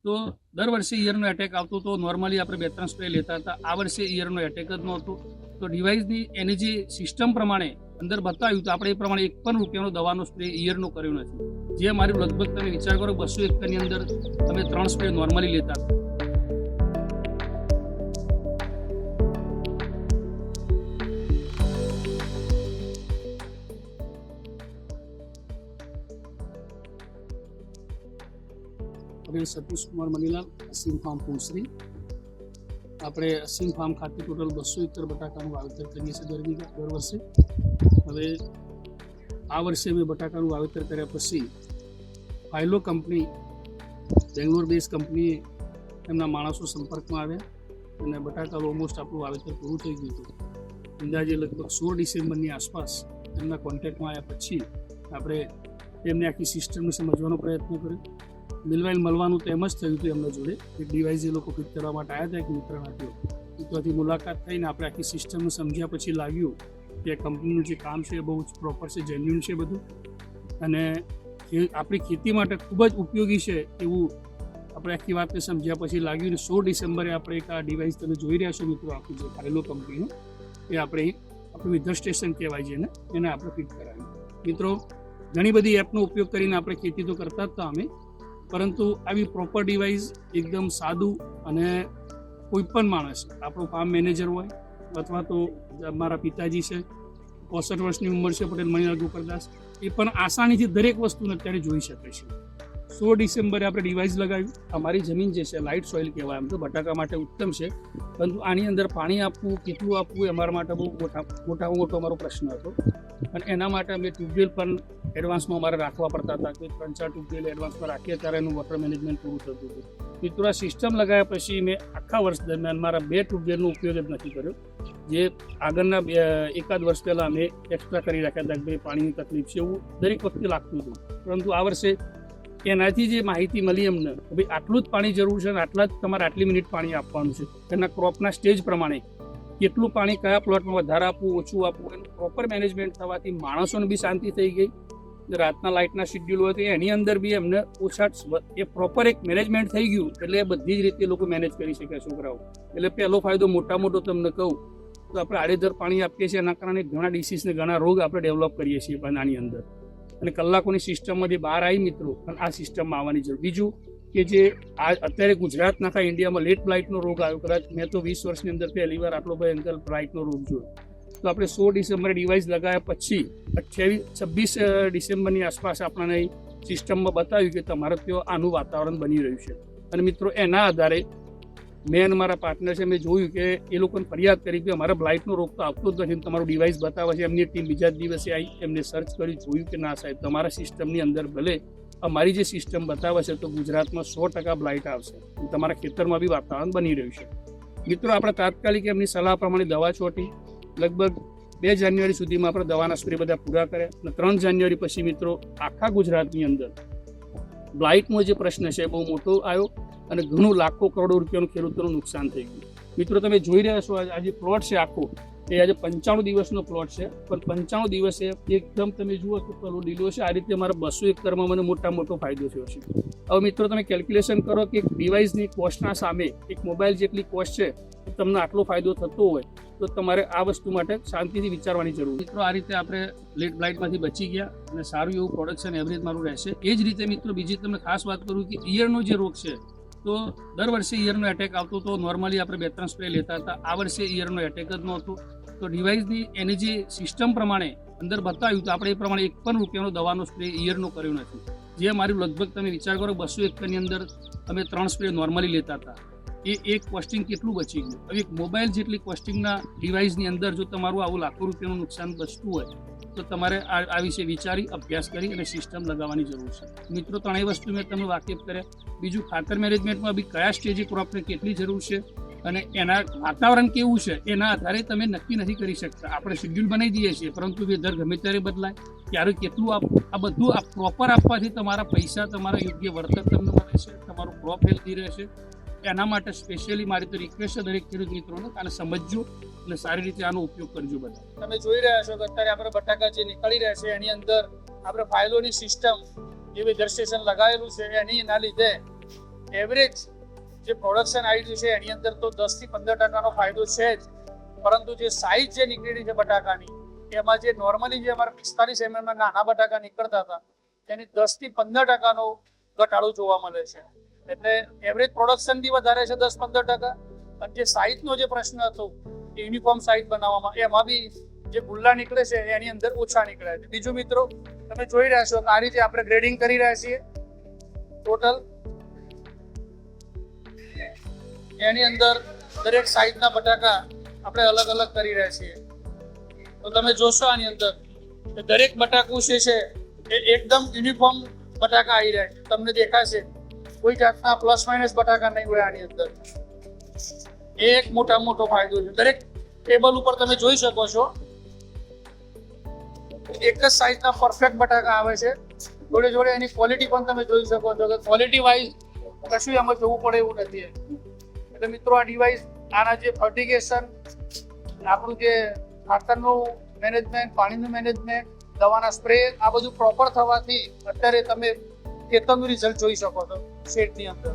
તો દર વર્ષે ઈયરનો એટેક આવતો હતો. નોર્મલી આપણે 2-3 સ્પ્રે લેતા હતા. આ વર્ષે ઈયરનો એટેક જ નહોતો. તો ડિવાઇસની એની જે સિસ્ટમ પ્રમાણે અંદર બતાવ્યું તો આપણે એ પ્રમાણે 1 પણ રૂપિયાનો દવાનો સ્પ્રે ઈયરનો કર્યો નથી. જે મારી લગભગ તમે વિચાર કરો 200 એકરની અંદર તમે 3 સ્પ્રે નોર્મલી લેતા હતા. સતીશ કુમાર મનીલાલ, અસીમ ફાર્મ પુંસરી. આપણે અસીમ ફાર્મ ખાતે ટોટલ 200 એકર બટાકાનું વાવેતર કરીએ છીએ દર વર્ષે. હવે આ વર્ષે અમે બટાકાનું વાવેતર કર્યા પછી ફાઇલો કંપની, બેંગ્લોર બેઝ કંપનીએ એમના માણસો સંપર્કમાં આવ્યા અને બટાકાનું ઓલમોસ્ટ આપણું વાવેતર પૂરું થઈ ગયું હતું. અંદાજે લગભગ 16 ડિસેમ્બરની આસપાસ એમના કોન્ટેક્ટમાં આવ્યા પછી આપણે એમને આખી સિસ્ટમને સમજવાનો પ્રયત્ન કર્યો. મિલવાઇલ મળવાનું તો એમ જ થયું હતું એમના જોડે. એક ડિવાઇસ એ લોકો ફિટ કરવા માટે આવ્યા હતા, એક મિત્ર હતો. ત્યાંથી મુલાકાત થઈને આપણે આખી સિસ્ટમને સમજ્યા પછી લાગ્યું કે કંપનીનું જે કામ છે એ બહુ જ પ્રોપર છે, જેન્યુન છે બધું, અને એ આપણી ખેતી માટે ખૂબ જ ઉપયોગી છે એવું આપણે આખી વાતને સમજ્યા પછી લાગ્યું. ને 16 ડિસેમ્બરે આપણે એક આ ડિવાઇસ તમે જોઈ રહ્યા છો મિત્રો, આખું જે ફાઇલો કંપનીનું, એ આપણે આપણું વેધર સ્ટેશન કહેવાય છે એને આપણે ફિટ કરાવ્યું. મિત્રો, ઘણી બધી એપનો ઉપયોગ કરીને આપણે ખેતી તો કરતા જ હતા અમે, પરંતુ આવી પ્રોપર ડિવાઇસ એકદમ સાદું અને કોઈ પણ માણસ, આપણો ફાર્મ મેનેજર હોય અથવા તો મારા પિતાજી છે, 65 વર્ષની ઉંમર છે, પટેલ મણિલાલ ગોકળદાસ, એ પણ આસાનીથી દરેક વસ્તુને અત્યારે જોઈ શકે છે. 16 ડિસેમ્બરે આપણે ડિવાઇસ લગાવ્યું. અમારી જમીન જે છે લાઇટ સોઇલ કહેવાય, આમ તો બટાકા માટે ઉત્તમ છે, પરંતુ આની અંદર પાણી આપવું, કેટલું આપવું, એ અમારા માટે બહુ મોટામાં મોટો અમારો પ્રશ્ન હતો. અને એના માટે અમે ટ્યુબવેલ પણ એડવાન્સમાં અમારે રાખવા પડતા હતા કે 3-4 ટ્યુબવેલ એડવાન્સમાં રાખીએ ત્યારે એનું વોટર મેનેજમેન્ટ પૂરું થતું હતું. મિત્રો, આ સિસ્ટમ લગાવ્યા પછી મેં આખા વર્ષ દરમિયાન મારા 2 ટ્યુબવેલનો ઉપયોગ જ નથી કર્યો. જે આગળના 1 વર્ષ પહેલાં અમે એક્સ્ટ્રા કરી રાખ્યા હતા કે પાણીની તકલીફ છે એવું દરેક વખતે લાગતું હતું. પરંતુ આ વર્ષે એનાથી જે માહિતી મળી અમને કે ભાઈ આટલું જ પાણી જરૂર છે અને આટલા જ તમારે આટલી મિનિટ પાણી આપવાનું છે, એના ક્રોપના સ્ટેજ પ્રમાણે કેટલું પાણી કયા પ્લોટમાં વધારે આપવું, ઓછું આપવું, એનું પ્રોપર મેનેજમેન્ટ થવાથી માણસોને બી શાંતિ થઈ ગઈ. રાતના લાઇટના શેડ્યુલ હોય તો એની અંદર બી એમને ઓછા એ પ્રોપર એક મેનેજમેન્ટ થઈ ગયું, એટલે બધી જ રીતે લોકો મેનેજ કરી શકે છોકરાઓ. એટલે પહેલો ફાયદો મોટો તમને કહું તો આપણે આડેધડ પાણી આપીએ છીએ, એના કારણે ઘણા ડિસીઝને ઘણા રોગ આપણે ડેવલપ કરીએ છીએ પણ આની અંદર. અને કલાકોની સિસ્ટમમાંથી બહાર આવી મિત્રો, અને આ સિસ્ટમમાં આવવાની જરૂર. બીજું કે જે અત્યારે ગુજરાતના આખા ઇન્ડિયામાં લેટ બ્લાઇટનો રોગ આવ્યો, કદાચ મેં તો 20 વર્ષની અંદર પહેલી વાર આટલો ભયંકર બ્લાઇટનો રોગ જોયો. તો આપણે 16 ડિસેમ્બરે ડિવાઇસ લગાવ્યા પછી 26 ડિસેમ્બરની આસપાસ આપણને સિસ્ટમમાં બતાવ્યું કે તમારે ત્યાં આનું વાતાવરણ બની રહ્યું છે. અને મિત્રો, એના આધારે મેં અને મારા પાર્ટનર છે, મેં જોયું કે એ લોકોને ફરિયાદ કરી કે અમારા બ્લાઇટનો રોગ તો આવતો જ નથી, તમારું ડિવાઇસ બતાવે છે. એમની ટીમ બીજા જ દિવસે આવી, એમને સર્ચ કરી જોયું કે ના સાહેબ, તમારા સિસ્ટમની અંદર ભલે અમારી જે સિસ્ટમ બતાવે છે તો ગુજરાતમાં 100% બ્લાઇટ આવશે, તમારા ખેતરમાં બી વાતાવરણ બની રહ્યું છે. મિત્રો, આપણે તાત્કાલિક એમની સલાહ પ્રમાણે દવા છોટી. લગભગ 2 જાન્યુઆરી સુધીમાં આપણે દવાના સ્પ્રે બધા પૂરા કર્યા અને 3 જાન્યુઆરી પછી મિત્રો આખા ગુજરાતની અંદર બ્લાઇટનો જે પ્રશ્ન છે બહુ મોટો આવ્યો અને ઘણું લાખો કરોડો રૂપિયાનું ખેડૂતોનું નુકસાન થઈ ગયું. મિત્રો, તમે જોઈ રહ્યા છો આ જે પ્લોટ છે આખો, એ આજે 95 દિવસનો પ્લોટ છે, પણ 95 દિવસે એકદમ તમે જુઓ તો પેલો લીલો છે. આ રીતે મારા 200 એકરમાં મને મોટો ફાયદો થયો છે. હવે મિત્રો, તમે કેલ્ક્યુલેશન કરો કે એક ડિવાઇસની કોસ્ટના સામે એક મોબાઈલ જેટલી કોસ્ટ છે, તમને આટલો ફાયદો થતો હોય તો તમારે આ વસ્તુ માટે શાંતિથી વિચારવાની જરૂર. મિત્રો, આ રીતે આપણે લેટ બ્લાઇટમાંથી બચી ગયા અને સારું એવું પ્રોડક્શન એવરેજ મારું રહેશે. એ જ રીતે મિત્રો, બીજી તમને ખાસ વાત કરું કે ઈયરનો જે રોગ છે, તો દર વર્ષે ઈયરનો એટેક આવતો હતો. નોર્મલી આપણે 2-3 સ્પ્રે લેતા હતા. આ વર્ષે ઈયરનો એટેક જ નહોતો. તો ડિવાઇસની એની જે સિસ્ટમ પ્રમાણે અંદર બતાવ્યું તો આપણે એ પ્રમાણે 1 પણ રૂપિયાનો દવાનો સ્પ્રે ઈયરનો કર્યો નથી. જે મારી લગભગ તમે વિચાર કરો 200 એકરની અંદર અમે 3 સ્પ્રે નોર્મલી લેતા હતા. એ એક કોસ્ટિંગ કેટલું બચી ગયું. હવે એક મોબાઈલ જેટલી કોસ્ટિંગના ડિવાઇસની અંદર જો તમારું આવું લાખો રૂપિયાનું નુકસાન બચતું હોય તો તમારે આ વિશે વિચારી, અભ્યાસ કરી અને સિસ્ટમ લગાવવાની જરૂર છે. મિત્રો, 3 વસ્તુ મેં તમને વાકેફ કર્યા. બીજું, ખાતર મેનેજમેન્ટમાં બી કયા સ્ટેજે ક્રોપને કેટલી જરૂર છે અને એના વાતાવરણ કેવું છે એના આધારે તમે નક્કી નથી કરી શકતા. આપણે શેડ્યુલ બનાવી દઈએ છીએ, પરંતુ વેધર ગમે ત્યારે બદલાય, ત્યારે કેટલું આપવું, આ બધું પ્રોપર આપવાથી તમારા પૈસા, તમારા યોગ્ય વળતર તમને મળે છે, તમારું ક્રોપ હેલ્ધી રહેશે. એના માટે સ્પેશિયલી મારી તો રિક્વેસ્ટ છે દરેક ખેડૂત મિત્રોને, આને સમજજો અને સારી રીતે આનો ઉપયોગ કરજો. બધા તમે જોઈ રહ્યા છો કે અત્યારે આપણે બટાકા જે નીકળી રહ્યા છે એની અંદર આપણે ફાઇલોની સિસ્ટમ જે વેધર સ્ટેશન લગાવેલું છે એના લીધે એવરેજ જે પ્રોડક્શન આવી છે એની અંદર તો 10 થી 15% ફાયદો છે જ, પરંતુ જે સાઈઝ જે નીકળી છે બટાકાની એમાં જે નોર્મલી જે અમારા 45 mm ના નાના બટાકા નીકળતા હતા તેની 10 થી 15% ઘટાડો જોવા મળે છે. એટલે એવરેજ પ્રોડક્શન બી વધારે છે 10-15%, અને જે સાઈઝનો જે પ્રશ્ન હતો યુનિફોર્મ સાઈઝ બનાવવામાં એમાં બી જે ગુલ્લા નીકળે છે એની અંદર ઓછા નીકળ્યા છે. બીજું મિત્રો તમે જોઈ રહ્યા છો આ રીતે આપણે ગ્રેડિંગ કરી રહ્યા છીએ. ટોટલ એની અંદર દરેક સાઈઝના બટાકા આપણે અલગ અલગ કરી રહ્યા છીએ. તો તમે જોશો આની અંદર કે દરેક બટાકું જે છે એ એકદમ યુનિફોર્મ બટાકા આવી રહ્યા છે. તમને દેખાશે કોઈ જાતના પ્લસ માઇનસ બટાકા નહીં હોય આની અંદર. એક મોટો ફાયદો છે. દરેક ટેબલ ઉપર તમે જોઈ શકો છો એક જ સાઈઝના પરફેક્ટ બટાકા આવે છે. જોડે એની ક્વોલિટી પણ તમે જોઈ શકો છો કે ક્વોલિટી વાઇઝ કશું એમાં જોવું પડે એવું નથી. એટલે મિત્રો આ ડિવાઇસ આના જે ફર્ટિગેશન, આપણું જે ખાતરનું મેનેજમેન્ટ, પાણીનું મેનેજમેન્ટ, દવાના સ્પ્રે, આ બધું પ્રોપર થવાથી અત્યારે તમે ખેતરનું રિઝલ્ટ જોઈ શકો છો શેડની અંદર.